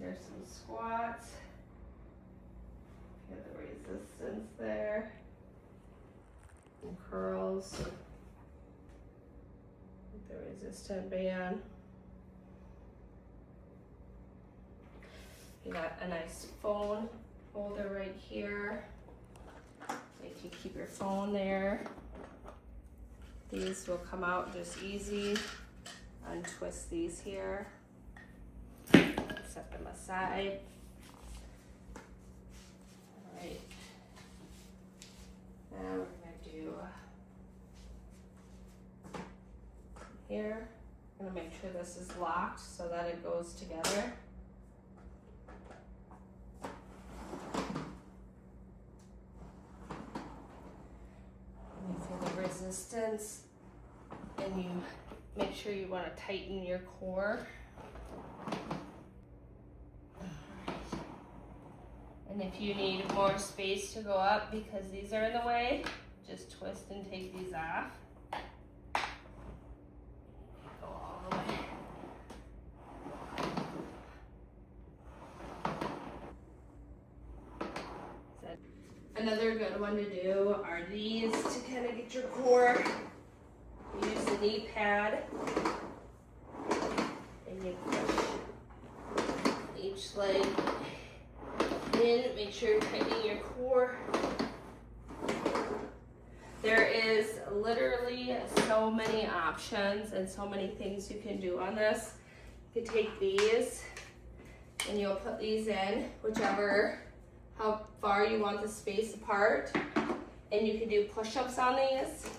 are some squats. Get the resistance there. And curls. With the resistant band. You got a nice phone holder right here. You can keep your phone there. These will come out just easy. Untwist these here. Set them aside. All right. Now we're gonna do here. I'm gonna make sure this is locked so that it goes together. You feel the resistance, and you make sure you want to tighten your core. And if you need more space to go up because these are in the way, just twist and take these off. Go all the way. Another good one to do are these to kind of get your core. Use the knee pad and you push each leg in. Make sure you're tightening your core. There is literally so many options and so many things you can do on this. You can take these and you'll put these in how far you want the space apart, and you can do push-ups on these.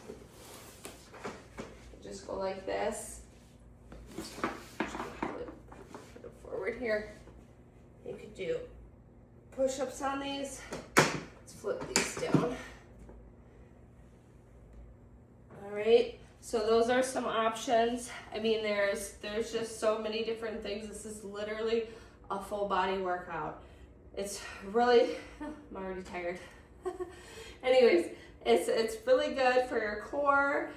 Just go like this. Put it forward here. You could do push-ups on these. Let's flip these down. All right, so those are some options. I mean, there's just so many different things. This is literally a full body workout. It's really, I'm already tired. Anyways, it's really good for your core.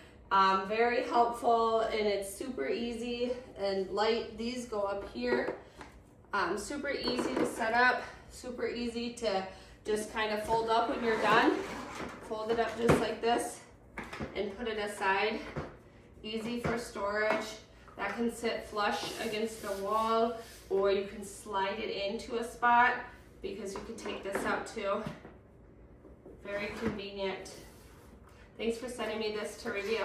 Very helpful, and it's super easy and light. These go up here. Super easy to set up, super easy to just kind of fold up when you're done. Fold it up just like this and put it aside. Easy for storage. That can sit flush against the wall, or you can slide it into a spot because you can take this out too. Very convenient. Thanks for sending me this to review.